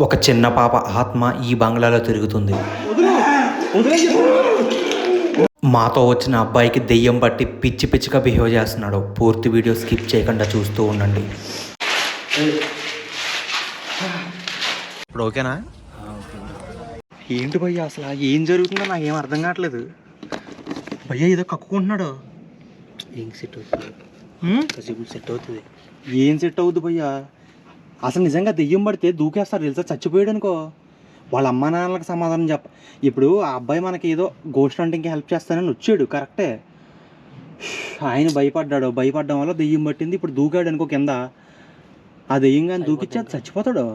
ఒక చిన్న పాప ఆత్మ ఈ బంగ్లాలో తిరుగుతుంది. మాతో వచ్చిన అబ్బాయికి దెయ్యం పట్టి పిచ్చి పిచ్చిగా బిహేవ్ చేస్తున్నాడు. పూర్తి వీడియో స్కిప్ చేయకుండా చూస్తూ ఉండండి. ఇప్పుడు ఓకేనా? ఏంటి భయ్య అసలు ఏం జరుగుతుందో నాకు ఏం అర్థం కావట్లేదు. భయ్య ఏదో కక్కుకుంటున్నాడు. ఏం సెట్ అవుతుంది? సెట్ అవుతుంది. ఏం సెట్ అవుద్ది భయ్య? అసలు నిజంగా దెయ్యం పడితే దూకేస్తారు తెలుసా, చచ్చిపోయాడు అనుకో. వాళ్ళ అమ్మా నాన్నలకు సమాధానం చెప్ప. ఇప్పుడు ఆ అబ్బాయి మనకి ఏదో గోస్ట్ హంటింగ్కి హెల్ప్ చేస్తానని వచ్చాడు, కరెక్టే. ఆయన భయపడడం వల్ల దెయ్యం పట్టింది. ఇప్పుడు దూకాడు అనుకో కింద. ఆ దెయ్యం కానీ దూకిచ్చి అది చచ్చిపోతాడు.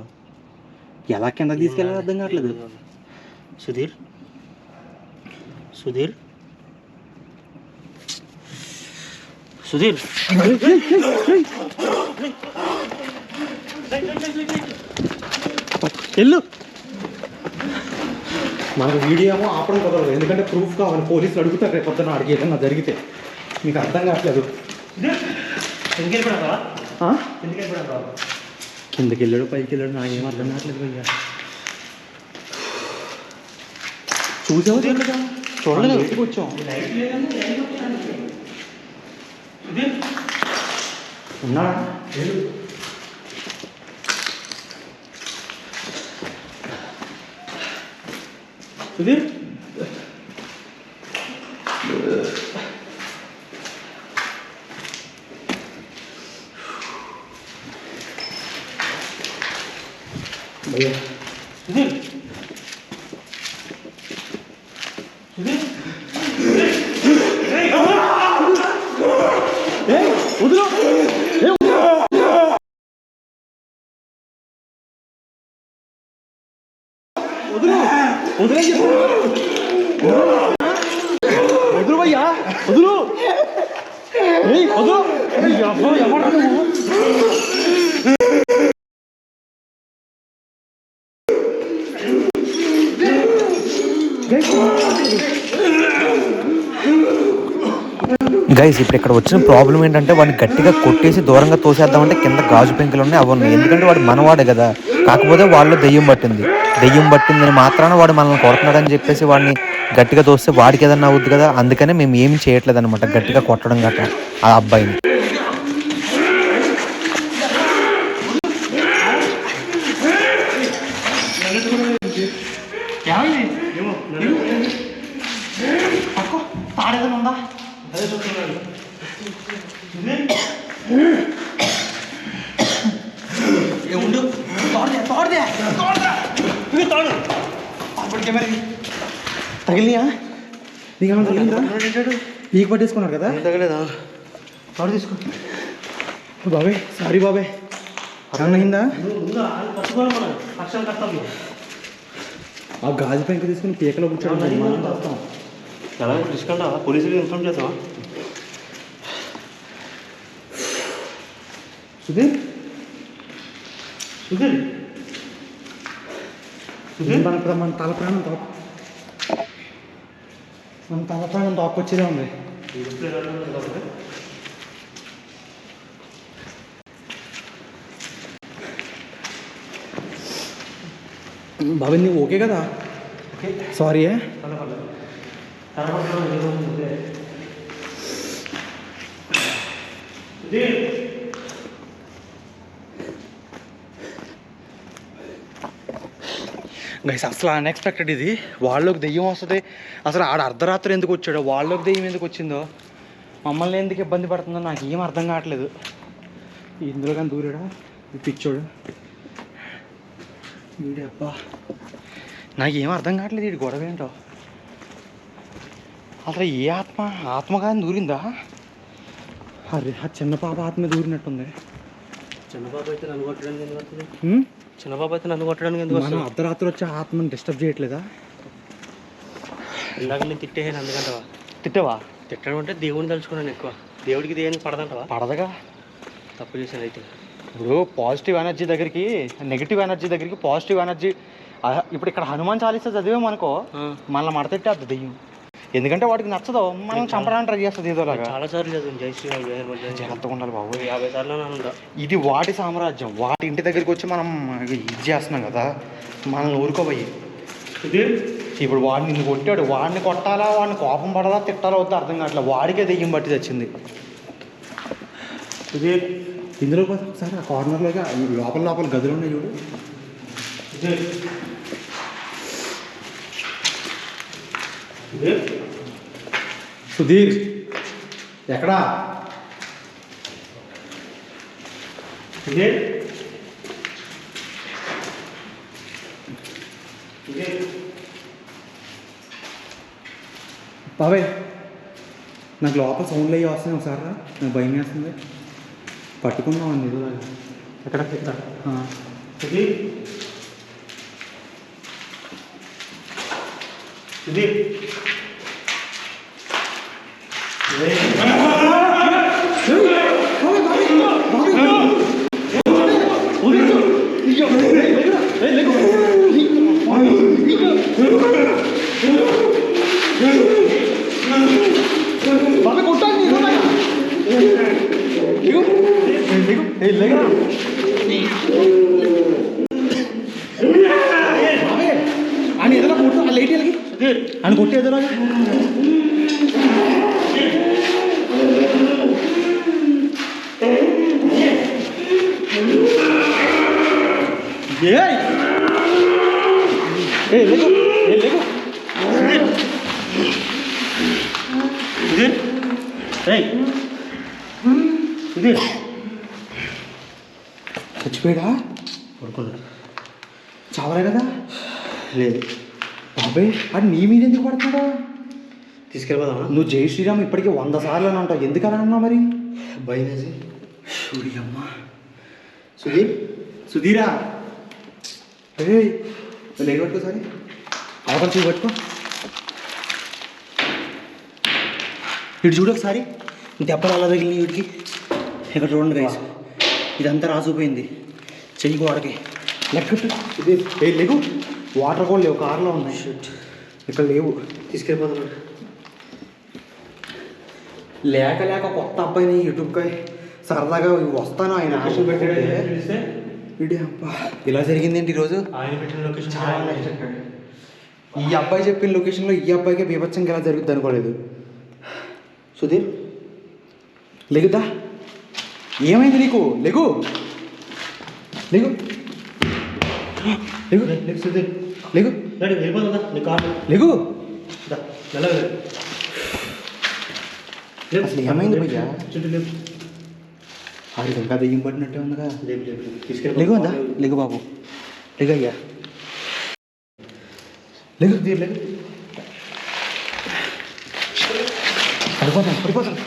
ఎలా కింద తీసుకెళ్ళాలో అర్థం కావట్లేదు. సుధీర్ సుధీర్ సుధీర్ వెళ్ళు. మనకు వీడియో ఏమో ఆపడం కుదరదు, ఎందుకంటే ప్రూఫ్ కావాలి. పోలీసులు అడుగుతారు రేపు పొద్దున అడిగి ఏదన్నా జరిగితే. మీకు అర్థం కావట్లేదు. కిందకి వెళ్ళాడు పైకి వెళ్ళాడు నాకేం అర్థం కావట్లేదు భయ్యా. చూసావు చూడలేదు, బయటకు వచ్చాం. ఉన్నాడా? సుధీర్ భయ్యా, సుధీర్ సుధీర్ వదులు. వదులు భయ్యా, వదులు. వదులు. గైస్ ఇప్పుడు ఇక్కడ వచ్చిన ప్రాబ్లం ఏంటంటే వాడిని గట్టిగా కొట్టేసి దూరంగా తోసేద్దామంటే కింద గాజు పెంకులు ఉన్నాయి, అవి ఉన్నాయి. ఎందుకంటే వాడు మనవాడే కదా. కాకపోతే వాళ్ళు దెయ్యం పట్టిందని మాత్రాన వాడు మనల్ని కొడుతున్నాడని చెప్పేసి వాడిని గట్టిగా తోస్తే వాడికి ఏదన్నా అవుద్ది కదా. అందుకనే మేము ఏమి చేయట్లేదు అనమాట, గట్టిగా కొట్టడం గట్రా ఆ అబ్బాయిని. తగిలియా నీకేమన్నా తగిలిందా? పీక్ పట్టేసుకున్నాడు కదా. తగలేదా? తోడు తీసుకో బాబాయ్. సారీ బాబాయ్, అయిందా? ఆ గాజు పెంక తీసుకుని పీకలో కూర్చోడం ఎలా డిస్కౌంట్ పోలీసులు ఇన్ఫార్మ్ చేద్దాం. సుధీర్ సుధీర్ సుధీర్ మన తల ప్రాణం తోకొచ్చేదే ఉంది. బాబాయ్ నీవు ఓకే కదా? సారీ. గైస్ అసలు అన్ఎక్స్పెక్టెడ్ ఇది. వాళ్ళకి దెయ్యం వస్తుంది. అసలు ఆడ అర్ధరాత్రి ఎందుకు వచ్చాడో, వాళ్ళకి దెయ్యం ఎందుకు వచ్చిందో, మమ్మల్ని ఎందుకు ఇబ్బంది పడుతుందో నాకు ఏం అర్థం కావట్లేదు. ఇందులో కానీ దూరాడా ఈ పిచ్చోడు వీడి. అబ్బా నాకు ఏం అర్థం కావట్లేదు వీడి గొడవ ఏంటో. అసలు ఏ ఆత్మ కానీ దూరిందా? అరే ఆ చిన్న పాప ఆత్మ దూరినట్టుంది. చిన్నబాబు అయితే నన్ను కొట్టడానికి ఎందుకు వస్తుంది? చిన్నబాబు అయితే నన్ను కొట్టడానికి ఎందుకు వస్తుంది? మనం అర్ధరాత్రి వచ్చి ఆత్మని డిస్టర్బ్ చేయట్లేదా? ఇందాక నేను తిట్టేసాను అందుకంటవా? తిట్టవా? తిట్టడం అంటే దేవుడిని తలుచుకున్నాను ఎక్కువ. దేవుడికి దేనికి పడదంటవా? పడదగా. తప్పు చేశాను అయితే. ఇప్పుడు పాజిటివ్ ఎనర్జీ దగ్గరికి నెగిటివ్ ఎనర్జీ దగ్గరికి పాజిటివ్ ఎనర్జీ. ఇప్పుడు ఇక్కడ హనుమాన్ చాలీసా చదివామనుకో, మళ్ళీ మడతెట్టేద్దు దెయ్యం. ఎందుకంటే వాడికి నచ్చదు, మనం చంపడానికి ట్రై చేస్తుంది ఏదోలాగా. చాలా సార్లు చదివాను జై శ్రీరామ్ జై హనుమాన్ జై జాగ్రత్తగా ఉండాలి బాబు. 50 సార్లు అనుకుంటా. ఇది వాటి సామ్రాజ్యం, వాటి ఇంటి దగ్గరికి వచ్చి మనం ఇది చేస్తున్నాం కదా, మనల్ని ఊరుకోబోయి. ఇప్పుడు వాడిని నిన్ను కొట్టాడు, వాడిని కొట్టాలా, వాడిని కోపం పడాలా, తిట్టాలా వద్దా అర్థం కావట్లేదు. వాడికే దెయ్యం బట్టి తెచ్చింది. ఇందులో ఒకసారి ఆ కార్నర్లోగా లోపల లోపల గదులు ఉన్నాయి చూడు. సుధీర్ ఎక్కడా? బాబాయ్ నాకు లోపల సౌండ్లు అయ్యి వస్తున్నాయి, ఒకసారి రా, నాకు భయం వేస్తుంది. పట్టుకున్నాం అండి ఎదురుగా. ఎక్కడ అని ఎదురా కొట్టు, ఆ లైట్ వెళ్ళి అని కొట్టి ఎదురా. చచ్చిపోయాడా? పడుకున్నాడు. చావలే కదా? లేదు బాబాయ్ అది నీ మీద ఎందుకు పడుతున్నాడా? తీసుకెళ్ళిపోదామా? నువ్వు జై శ్రీరామ్ ఇప్పటికీ 100 సార్లు అని అంటావు, ఎందుకు అలా అన్నావు మరి? భయం వేసి. అమ్మా సుధీర్ సుధీరా లేక పట్టుకో, సరే అవతల చూసి పట్టుకో. ఇటు చూడు ఒకసారి, దెబ్బలు అలా తగిలినాయి వీటికి. ఇక్కడ చూడండి గైస్, ఇదంతా రాసుకుపోయింది చెయ్యి గోడకి. లెక్కట్టు లేవు, వాటర్ కూడా లేవు, కార్లో ఉన్నాయి, ఇక్కడ లేవు. తీసుకెళ్ళిపోతాం. లేక లేక కొత్త అబ్బాయిని యూట్యూబ్కి సరదాగా వస్తాను ఆయన ఆశలు పెట్టాడే. ఇడే అబ్బా ఇలా జరిగిందేంటి ఈరోజు? ఆయన పెట్టిన లొకేషన్ చాలా చెప్పాడు. ఈ అబ్బాయి చెప్పిన లొకేషన్లో ఈ అబ్బాయికి బీభత్సంగా ఎలా జరుగుద్ది అనుకోలేదు. సుధీర్ లెగుదా, ఏమైంది నీకు? లెగు లెగు లెగు లెగ్ సుధీర్ లెగు వెళ్ళిపోతుందా నీ కారు? లెగు. వెళ్ళలేదు. అసలు ఏమైంది భయ్యా? చుట్టూ లేపు. అది ఇంకా దెయ్యం పడినట్టే ఉందిగా. లేపు లేపు తీసుకెళ్ళి. లెగు ఉందా? లెగు బాబు, లెగు అయ్యా, లెగు సుధీర్ లెగు. పడిపోతాను పడిపోతాను.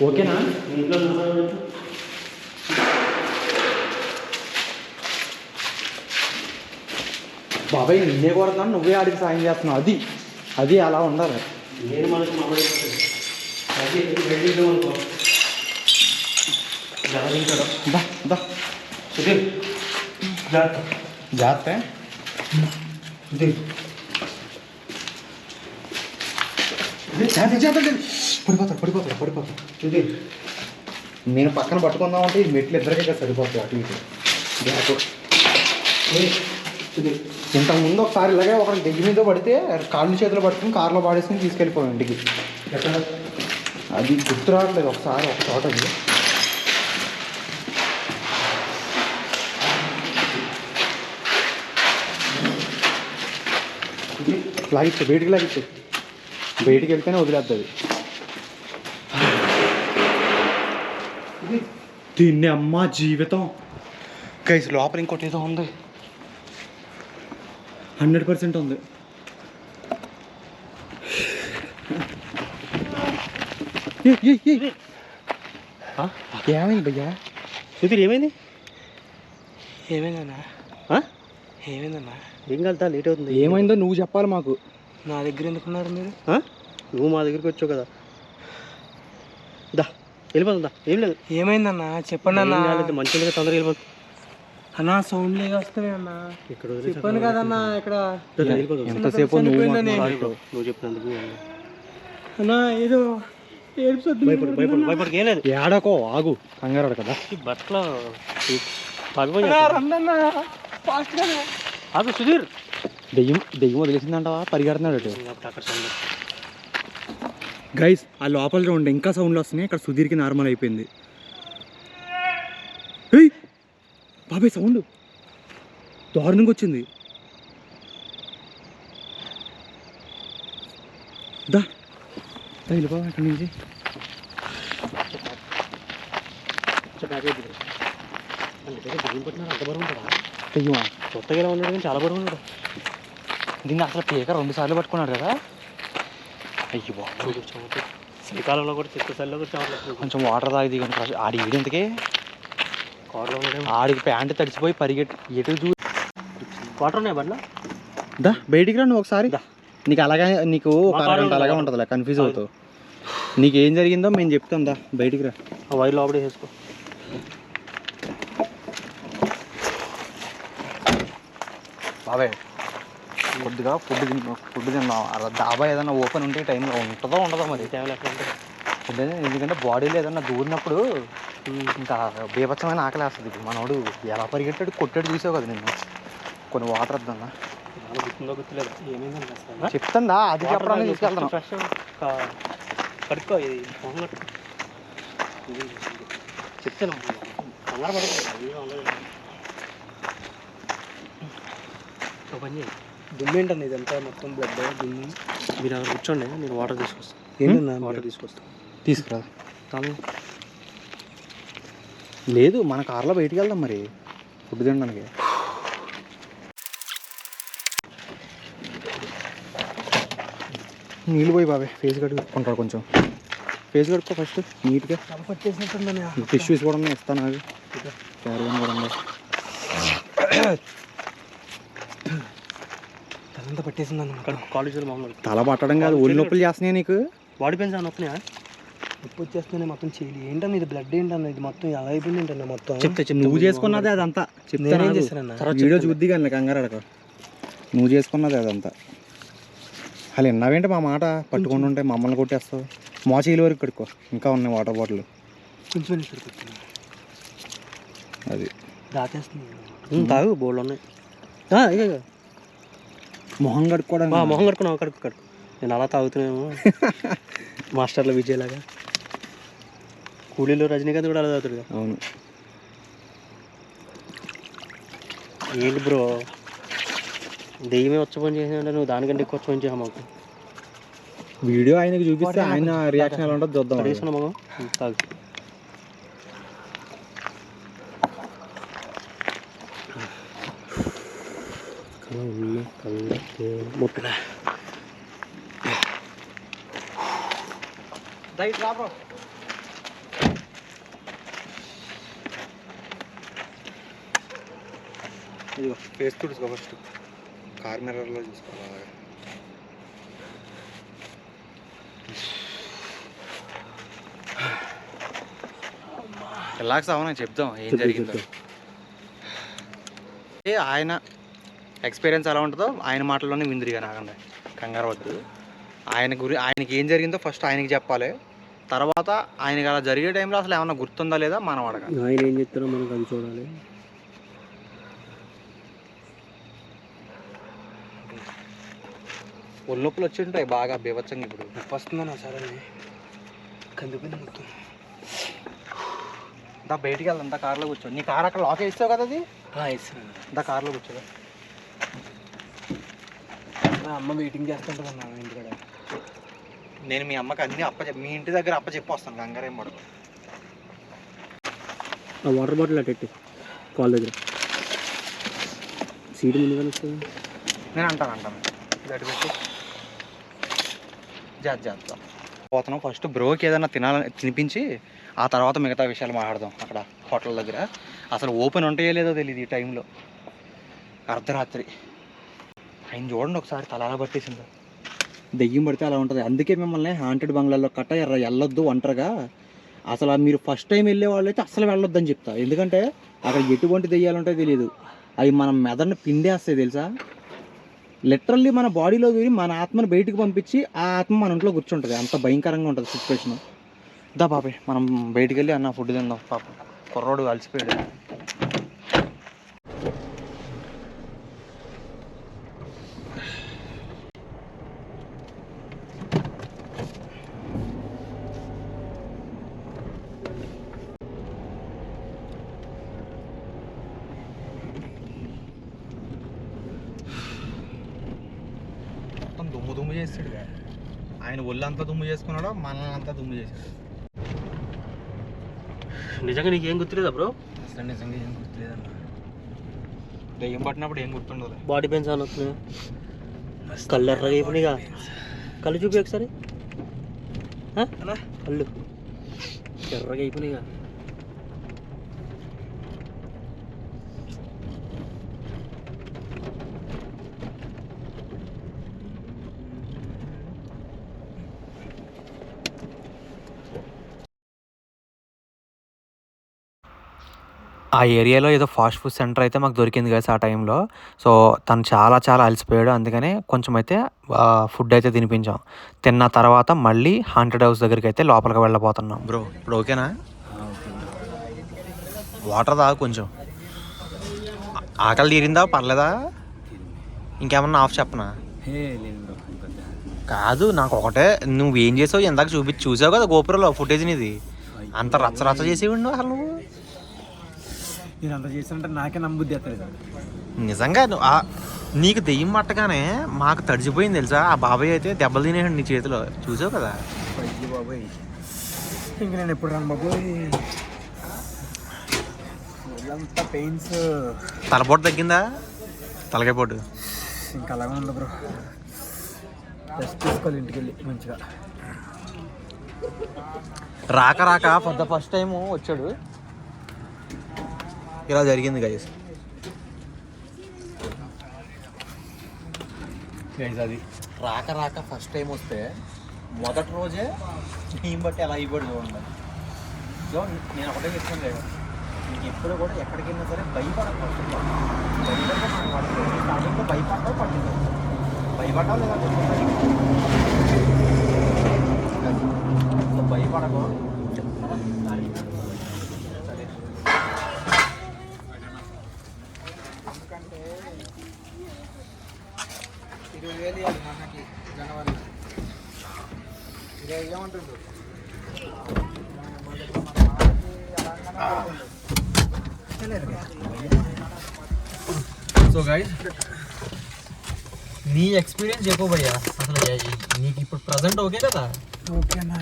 ఓకేనా? ఇంట్లో బాబాయ్ నిన్నే కొడతాను, నువ్వే ఆడికి సాయం చేస్తున్నావు. అది అది అలా ఉండాలి. నేను మనకి మామూలు అది వెళ్ళిద్దాం అనుకో. ఎలా తింటాడో. దా దా సుధీర్ జాగ్రత్త. జాగ్రత్త సుధీర్ పడిపోతాడు పడిపోతాడు పడిపోతాడు. సుధీర్ నేను పక్కన పట్టుకుందామంటే ఈ మెట్లు ఇద్దరికే కదా సరిపోతాయి అటు ఇటు. సుధీర్ ఇంతకుముందు ఒకసారి ఇలాగే ఒకరికి దగ్గర మీద పడితే కాళ్ళు చేతులు పట్టుకుని కార్లో పాడేసుకుని తీసుకెళ్ళిపోయాం ఇంటికి. ఎక్కడ? అది గుర్తు రావట్లేదు. ఒకసారి ఒక చోట అది లాగిచ్చు, బయటికి లాగిచ్చు, బయటికి వెళ్తేనే వదిలేస్తుంది. దీన్ని అమ్మ జీవితం గైస్. లోపల ఇంకోటి ఏదో ఉంది, 100% ఉంది. ఏమైంది భయ్యా? సుధీర్ ఏమైంది? ఏమైందన్నా? ఏమైందన్నా? ఏం కలుతా లేట్ అవుతుంది. ఏమైందో నువ్వు చెప్పాలి మాకు. నా దగ్గర ఎందుకున్నారు మీరు? నువ్వు మా దగ్గరికి వచ్చావు కదా, దా వెళ్ళిపోతుందా. ఏం లేదు. ఏమైందన్న చెప్పండి అన్న. మంచిగా తొందరగా వెళ్ళిపోతుంది అన్న. సౌండ్ లేక వస్తున్నాయి అన్న. ఇక్కడ చెప్పాను కదన్న ఇక్కడ ఎంతసేపు నువ్వు చెప్పినందుకు అన్న. ఏదో భయపడి ఏం లేదు. ఏడకో ఆగు, కంగారు కదా. ఈ బట్టలు ఆగు సుధీర్. దెయ్యం వదిలేసిందంటవా? పరిగెడుతున్నాడు గైస్. ఆ లోపల చూడండి ఇంకా సౌండ్లు వస్తున్నాయి. ఇక్కడ సుధీర్కి నార్మల్ అయిపోయింది. బాబాయ్ సౌండ్ దారుణంగా వచ్చింది. దా వెళ్ళిపో అక్కడి నుంచి. అంత బరువు ఉంటాడా? దెయ్యమా? కొత్తగా ఎలా ఉన్నాడు కానీ చాలా బరువు ఉన్నాడు. దీన్ని అసలు పీక 2 సార్లు పట్టుకున్నాడు కదా. అయ్యో చలికాలంలో కూడా చిత్తశల్లో కూడా చావట్లేదు. కొంచెం వాటర్ తాగి దిగండి. ఆడి ఈడెందుకే కార్లో ఉన్నాడే. ఆడికి ప్యాంటు తడిచిపోయి ఎటు వాటర్ ఉన్నాయి బండ్లో. దా బయటికి రా నువ్వు ఒకసారి. నీకు అలాగే నీకు ఒక అరగంట అలాగే ఉంటుందిలే, కన్ఫ్యూజ్ అవుతావు. నీకేం జరిగిందో మేము చెప్తాం. దా బయటికి రా. ఆ వైర్ లోపడే చేసుకో. బాబాయ్ కొద్దిగా ఫుడ్ తిన్నాం. డాబా ఏదైనా ఓపెన్ ఉంటే టైంలో ఉంటుందో మరి టైంలో ఎట్లా ఉంటుంది? ఎందుకంటే బాడీలో ఏదన్నా దూరినప్పుడు ఇంకా బీభత్సమైన ఆకలి వేస్తుంది. ఇప్పుడు మనోడు ఎలా పరిగెట్టాడు, కొట్టాడు చూసావు కదా నిన్ను. కొన్ని వాటర్ వద్దన్నా. గుర్తుందో గుర్తులేదు. ఏమైందండి చెప్తాందా? అది చెప్పడానికి తీసుకెళ్తాను. ఫ్రెష్ కడుక్కో. ఇది చెప్తాను. కంగారు పడుతుంది. పని దుమ్ము ఏంటండి ఇదంతా మొత్తం బ్లడ్ దుమ్ము. మీరు అక్కడ కూర్చోండి, నేను వాటర్ తీసుకొస్తాను. ఏంటన్నా వాటర్ తీసుకొస్తాను. తీసుకురా. తాను లేదు మన కార్లో బయటికి వెళ్దాం మరి ఫుడ్ తినడానికి. నీళ్ళు పోయి బాబాయ్ ఫేస్ కడుక్కుంటాడు. కొంచెం ఫేస్ కడుక్కో ఫస్ట్ నీట్గా. పట్టేసినట్టుందని టిష్యూస్ కూడా ఉన్నాయి, ఇస్తాను. అది క్యారియన్ కూడా ఉంది. తలంతా పట్టేసిందన్న. అక్కడ కాలేజీలో మామూలు తల పట్టడం కాదు, ఒళ్ళు నొప్పులు చేస్తున్నాయి నీకు. బాడీ పెయిన్స్ అని వస్తున్నాయా? నొప్పి వచ్చేస్తున్నాయి మొత్తం. చేయలి ఏంటన్నా ఇది బ్లడ్ ఏంటన్నా? ఇది మొత్తం ఎలా అయిపోయింది ఏంటన్నా మొత్తం? చెప్తే నువ్వు చేసుకున్నదే అదంతా. నేనేం చేశానన్నా? వీడియో చూద్ది కానీ కంగారు అడక. నువ్వు చేసుకున్నదే అదంతా. అసలు విన్నావేంటి మా మాట? పట్టుకొని ఉంటే మమ్మల్ని కొట్టేస్తావు. మోచేలు వరకు కడుక్కో. ఇంకా ఉన్నాయి వాటర్ బాటిల్. కొంచెం అది దాచేస్తుంది. తాగు బోర్డు ఉన్నాయి. మొహం కడుక్కోవడం. మొహం కడుక్కున్నావు. కడుక్కు. నేను అలా తాగుతున్నాము. మాస్టర్లో విజయలాగా. కూలీలో రజనీకాంత్ కూడా అలా తాగుతాడు. అవును. ఏంటి బ్రో, దెయ్యమే వచ్చి పని చేసినా నువ్వు దానికంటే ఎక్కువ వచ్చి పని చేసావు మాకు. వీడియో ఆయనకి చూపిస్తే ఆయన రియాక్షన్ ఎలా ఉంటుందో చూద్దాం. తీసుకున్నా మగం తాగు. ముట్టుగా ఇదిగో ఫేస్ తుడుచుకో ఫస్ట్. కార్ మిర్రర్లో చూసుకోవాలి. రిలాక్స్ అవ్వనా, చెప్దాం ఏం జరిగిందో. ఆయన ఎక్స్పీరియన్స్ ఎలా ఉంటుందో ఆయన మాటల్లోనే విందిరిగా నాగండి. కంగారు వద్దు. ఆయనకి ఏం జరిగిందో ఫస్ట్ ఆయనకి చెప్పాలి. తర్వాత ఆయనకి అలా జరిగే టైంలో అసలు ఏమన్నా గుర్తుందా లేదా మనం అడగాలి. ఆయన ఏం చెప్తారో మనకు అది చూడాలి. ఒళ్ళు నొప్పులు వచ్చి ఉంటాయి బాగా బీభత్సంగా. ఇప్పుడు నొప్పి వస్తుందన్నా సరే కందిపోయింది మొత్తం. దా బయటికి వెళ్దాం. దా కార్లో కూర్చో. నీ కార్ అక్కడ లాక్ వేస్తావు కదా. అది వేస్తాను. దా కార్లో కూర్చోదా. అమ్మ వెయిటింగ్ చేస్తుంటుంది అన్న ఇంటికాడ. నేను మీ అమ్మకి అన్ని మీ ఇంటి దగ్గర చెప్పి వస్తాను. కంగారేం పడదు. ఆ వాటర్ బాటిల్ అట్టెట్టి కాల్ దగ్గర సీటు ముందుగానే వస్తుంది. నేను అంటాను గట్టి పెట్టి చేద్దాం. పోతున్నాం. ఫస్ట్ బ్రోకి ఏదైనా తినిపించి ఆ తర్వాత మిగతా విషయాలు మాట్లాడదాం. అక్కడ హోటల్ దగ్గర అసలు ఓపెన్ ఉంటాయో లేదో తెలియదు ఈ టైంలో. అర్ధరాత్రి. ఆయన చూడండి ఒకసారి తల ఎలా పట్టేసిందో. దెయ్యం పడితే అలా ఉంటుంది. అందుకే మిమ్మల్ని హాంటెడ్ బంగ్లాలో కట్ట వెళ్ళొద్దు ఒంటరిగా. అసలు మీరు ఫస్ట్ టైం వెళ్ళే వాళ్ళు అయితే అసలు వెళ్ళొద్దని చెప్తా. ఎందుకంటే అక్కడ ఎటువంటి దెయ్యాలు ఉంటాయో తెలియదు. అవి మన మెదడుని పిండేస్తాయి తెలుసా. లిటరల్లీ మన బాడీలో దూరి మన ఆత్మను బయటికి పంపించి ఆ ఆత్మ మన ఇంట్లో కూర్చుంటుంది. అంత భయంకరంగా ఉంటుంది సిచ్యువేషన్. దా పాపే మనం బయటికి వెళ్ళి అన్న ఫుడ్ తిందాం. పాప కుర్రోడు అలసిపోయాడు. మొత్తం దుమ్ము చేస్తాడు. ఆయన ఒళ్ళంతా దుమ్ము చేసుకున్నాడో మనల్ని అంతా దుమ్ము చేశాడు. నిజంగా నీకేం గుర్తులేదా బ్రో? అసలు నిజంగా ఏం గుర్తులేదన్న. దెయ్యం పట్టినప్పుడు ఏం గుర్తుండదు. బాడీ పెయిన్స్ అని వస్తున్నాయి, కళ్ళు ఎర్రగా అయిపోయినాయిగా. కళ్ళు చూపి ఒకసారి, కళ్ళు ఎర్రగా అయిపోయినాయిగా. ఆ ఏరియాలో ఏదో ఫాస్ట్ ఫుడ్ సెంటర్ అయితే మాకు దొరికింది కదా ఆ టైంలో. సో తను చాలా అలసిపోయాడు. అందుకనే కొంచెం అయితే ఫుడ్ అయితే తినిపించాం. తిన్న తర్వాత మళ్ళీ హాంటెడ్ హౌస్ దగ్గరికి అయితే లోపలికి వెళ్ళబోతున్నాం. బ్రో ఇప్పుడు ఓకేనా? వాటర్ తాగు కొంచెం. ఆకలి తీరిందా? పర్లేదా? ఇంకేమన్నా ఆఫ్ చెప్పనా? కాదు నాకు ఒకటే, నువ్వేం చేసావు ఇందాక చూసావు కదా గోపురంలో ఫుటేజ్ నీది. అంత రచ్చ చేసేవాడు అసలు నువ్వు. నేను అంత చేసినంటే నాకే నమ్మబుద్ధి అవుతుంది. నిజంగా నీకు దెయ్యం పట్టగానే మాకు తడిచిపోయింది తెలుసా. ఆ బాబాయ్ అయితే దెబ్బలు తినేసాడు నీ చేతిలో, చూసావు కదా. బాబాయ్ ఇంక నేను ఎప్పుడు రాను బాబోయ్. అంతా పెయిన్స్. తలపోటు తగ్గిందా? తలకాయ పోటు ఇంకా అలాగే ఉండదు బ్రో. రెస్ట్ తీసుకోవాలి ఇంటికి వెళ్ళి మంచిగా. రాక ఫర్ ద ఫస్ట్ టైం వచ్చాడు. ఇలా జరిగింది గైస్. అది రాక ఫస్ట్ టైం వస్తే మొదటి రోజే టీం బట్టి ఎలా అయిపోయి చూడండి. సో నేను ఒకటే చెప్తాను లేదు, నీకు ఎప్పుడు కూడా ఎక్కడికి వెళ్ళినా సరే భయపడకపోతే స్టార్టింగ్లో భయపడ్డావు పట్టింది. భయపడ్డావు లేదా భయపడకు. ఎందుకంటే 20,000 ఇవ్వాలి మనకి జనవరి 20 ఏమంటుండ్రు. సో గైస్ నీ ఎక్స్పీరియన్స్ చెప్పు భయ్యా. అసలు నీకు ఇప్పుడు ప్రజెంట్ ఓకే కదా? ఓకేనా?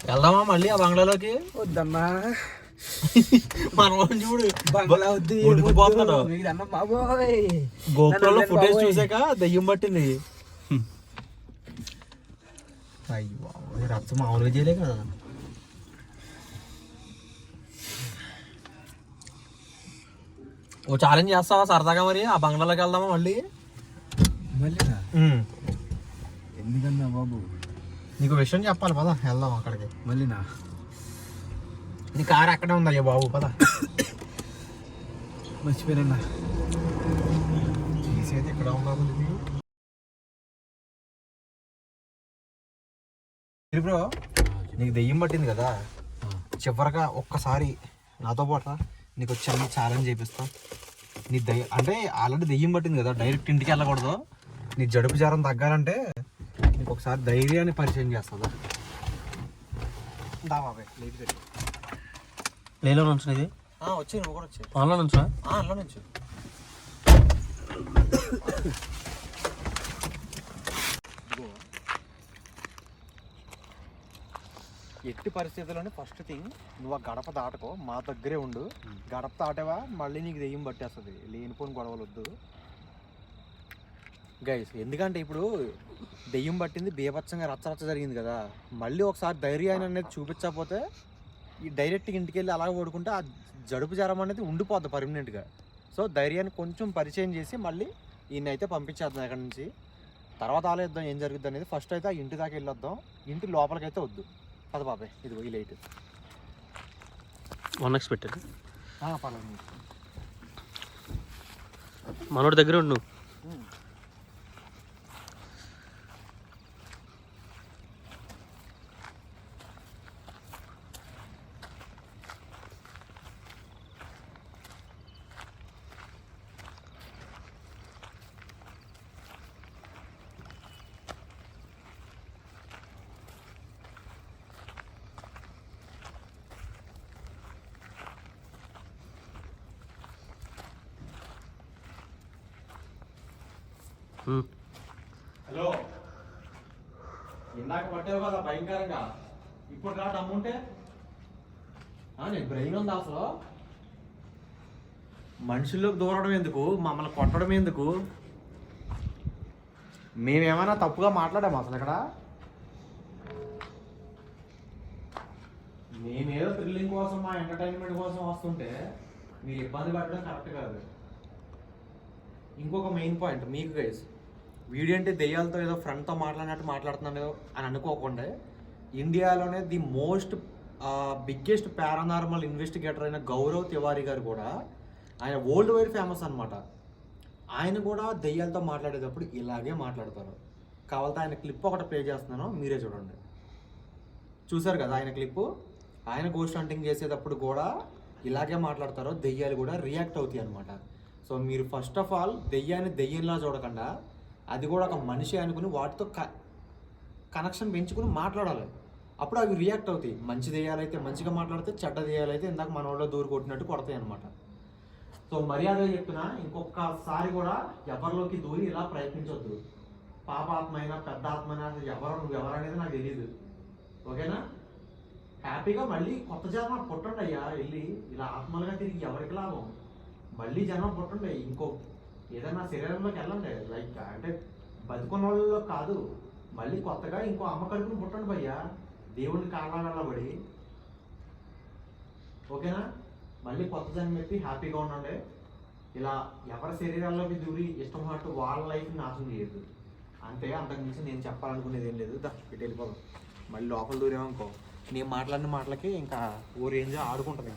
వెళ్దామా మళ్ళీ ఆ బంగ్లాలోకి? వద్దమ్మా, మనం చూడు బంగ్లా వద్దు, ఉడికిపోతున్నాడు. అన్న బాబోయ్. గోపురంలో ఫుటేజ్ చూసాక దయ్యం పట్టింది. అయ్యో రచ్చ మామూలుగా చేయలే కదా. ఓ ఛాలెంజ్ చేస్తావా సరదాగా మరి? ఆ బంగ్లాలోకి వెళ్దామా మళ్ళీ? ఎందుకన్నా బాబు? నీకు విషయం చెప్పాలి పద, వెళ్దాం అక్కడికి. మళ్ళీనా? నీ కారు అక్కడే ఉందయ్యా బాబు, పద. మర్చిపోయినా తీసేది ఇక్కడ ఉండాలి. బ్రో నీకు దెయ్యం పట్టింది కదా, చివరిగా ఒక్కసారి నాతో పాటు నీకు వచ్చి అన్ని ఛాలెంజ్ చేపిస్తా. నీ అంటే ఆల్రెడీ దెయ్యం పట్టింది కదా, డైరెక్ట్ ఇంటికి వెళ్ళకూడదు. నీ జడుపు జ్వరం తగ్గాలంటే నీకు ఒకసారి ధైర్యాన్ని పరిచయం చేస్తుందా. దా బాబాయ్ లేట్ పెట్టి. లేలో నుంచి ఇది వచ్చి నువ్వు కూడా వచ్చి ఆన్లో నుంచా? అందులో నుంచి ఎట్టి పరిస్థితుల్లోనే ఫస్ట్ థింగ్ నువ్వు ఆ గడప దాటకో, మా దగ్గరే ఉండు. గడప దాటవా మళ్ళీ నీకు దెయ్యం పట్టేస్తుంది. లేనిపోని గొడవలు వద్దు గైస్. ఎందుకంటే ఇప్పుడు దెయ్యం పట్టింది, బీభత్సంగా రచ్చ జరిగింది కదా. మళ్ళీ ఒకసారి ధైర్యాన్ని అనేది చూపించకపోతే ఈ డైరెక్ట్గా ఇంటికి వెళ్ళి అలా ఓడుకుంటే ఆ జడుపు జ్వరం అనేది ఉండిపోద్ది పర్మనెంట్గా. సో ధైర్యాన్ని కొంచెం పరిచయం చేసి మళ్ళీ ఈయన అయితే పంపించేద్దాం అక్కడి నుంచి. తర్వాత ఆలోచిద్దాం ఏం జరుగుద్ది అనేది. ఫస్ట్ అయితే ఆ ఇంటి దాకా వెళ్ళొద్దాం. ఇంటి లోపలికైతే వద్దు. అది బాబాయ్ ఇదిగో ఈ లైట్ అన్ఎక్స్పెక్టెడ్. పర్లేదు. మనోడి దగ్గర ఉండు. హలో, ఇందాక పట్టావు కదా భయంకరంగా, ఇప్పుడు రా దమ్ముంటే. నీకు బ్రెయిన్ ఉందా అసలు? మనుషుల్లోకి దూరడం ఎందుకు, మమ్మల్ని కొట్టడం ఎందుకు? మేమేమైనా తప్పుగా మాట్లాడాము అసలు ఇక్కడ? మేమేదో థ్రిల్లింగ్ కోసం మా ఎంటర్టైన్మెంట్ కోసం వస్తుంటే మీరు ఇబ్బంది పడడం కరెక్ట్ కాదు. ఇంకొక మెయిన్ పాయింట్ మీకు గైస్, వీడియో అంటే దెయ్యాలతో ఏదో ఫ్రెండ్తో మాట్లాడినట్టు మాట్లాడుతున్నాను అని అనుకోకుండా, ఇండియాలోనే the most biggest paranormal investigator అయిన గౌరవ్ తివారీ గారు కూడా, ఆయన వరల్డ్ వైడ్ ఫేమస్ అనమాట. ఆయన కూడా దెయ్యాలతో మాట్లాడేటప్పుడు ఇలాగే మాట్లాడతారు. కావాలంటే ఆయన క్లిప్ ఒకటి ప్లే చేస్తున్నాను, మీరే చూడండి. చూసారు కదా ఆయన క్లిప్పు? ఆయన గోస్ట్ హంటింగ్ చేసేటప్పుడు కూడా ఇలాగే మాట్లాడతారు. దెయ్యాలు కూడా రియాక్ట్ అవుతాయి అనమాట. సో మీరు ఫస్ట్ ఆఫ్ ఆల్ దెయ్యాన్ని దెయ్యంలా చూడకుండా, అది కూడా ఒక మనిషి అనుకుని వాటితో కనెక్షన్ పెంచుకుని మాట్లాడాలి. అప్పుడు అవి రియాక్ట్ అవుతాయి. మంచి దెయ్యాలైతే మంచిగా మాట్లాడితే, చెడ్డ దెయ్యాలైతే ఇందాక మన వాళ్ళు దూరు కొట్టినట్టు కొడతాయి అనమాట. సో మర్యాదగా చెప్తున్నా, ఇంకొకసారి కూడా ఎవరిలోకి దూరి ఇలా ప్రయత్నించొద్దు. పాపాత్మ అయినా పెద్ద ఆత్మ అయినా నువ్వు ఎవరనేది నాకు తెలియదు. ఓకేనా? హ్యాపీగా మళ్ళీ కొత్త జన్మ పుట్టండి అయ్యా. వెళ్ళి ఇలా ఆత్మలుగా తిరిగి ఎవరికి లాభం? మళ్ళీ జన్మ పుట్టండి. ఇంకో ఏదైనా శరీరంలోకి వెళ్ళండి. లైక్ అంటే బతుకున్న వాళ్ళలో కాదు, మళ్ళీ కొత్తగా ఇంకో అమ్మ కడుపుని పుట్టండి భయ్యా, దేవుడిని కారణాలు వెళ్ళబడి. ఓకేనా? మళ్ళీ కొత్త జన్మ ఎత్తి హ్యాపీగా ఉండండి. ఇలా ఎవరి శరీరాల్లోకి దూరి ఇష్టం ఉన్నట్టు వాళ్ళ లైఫ్ని నాశనం చేయొద్దు. అంతే, అంతకుమించి నేను చెప్పాలనుకునేది ఏం లేదు. ఇటు వెళ్ళిపోదాం. మళ్ళీ లోపల దూరేమనుకో, నేను మాట్లాడిన మాటలకి ఇంకా ఓ రేంజ్ ఆడుకుంటుంది.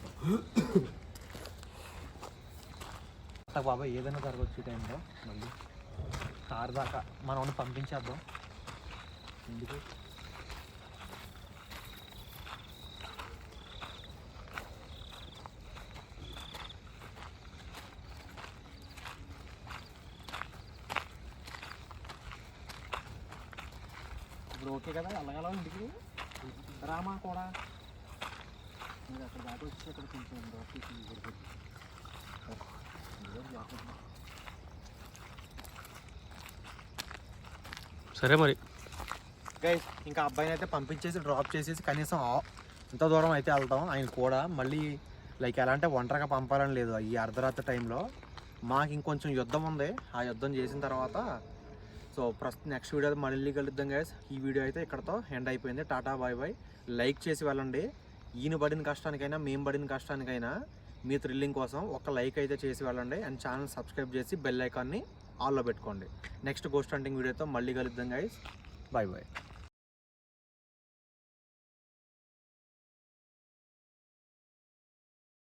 ఇంకా బాబాయ్ ఏదైనా జరగవచ్చు ఈ టైంలో. మళ్ళీ కారు దాకా మనం పంపించేద్దాం. ఎందుకు ఇప్పుడు ఓకే కదా? వెళ్ళగలం ఇంటికి. రామా కూడా మీరు అక్కడ దాకా వచ్చి అక్కడ కొంచెం డ్రాప్ చేసి సరే మరి గైస్, ఇంకా అబ్బాయిని అయితే పంపించేసి డ్రాప్ చేసేసి కనీసం ఇంత దూరం అయితే వెళ్తాం. ఆయన కూడా మళ్ళీ లైక్ ఎలా అంటే ఒంటరిగా పంపాలని లేదు ఈ అర్ధరాత్రి టైంలో. మాకు ఇంకొంచెం యుద్ధం ఉంది. ఆ యుద్ధం చేసిన తర్వాత సో ప్రస్తుతం నెక్స్ట్ వీడియో మళ్ళీ కలుద్దాం గైస్. ఈ వీడియో అయితే ఇక్కడతో ఎండ్ అయిపోయింది. Tata bye bye. లైక్ చేసి వెళ్ళండి. ఈయన పడిన కష్టానికైనా మేము పడిన కష్టానికైనా మీ థ్రిల్లింగ్ కోసం ఒక లైక్ అయితే చేసి వెళ్ళండి. అండ్ ఛానల్ సబ్స్క్రైబ్ చేసి బెల్ ఐకాన్ని ఆల్లో పెట్టుకోండి. నెక్స్ట్ గోస్ట్ హంటింగ్ వీడియోతో మళ్ళీ కలుద్దాం గైస్. Bye bye.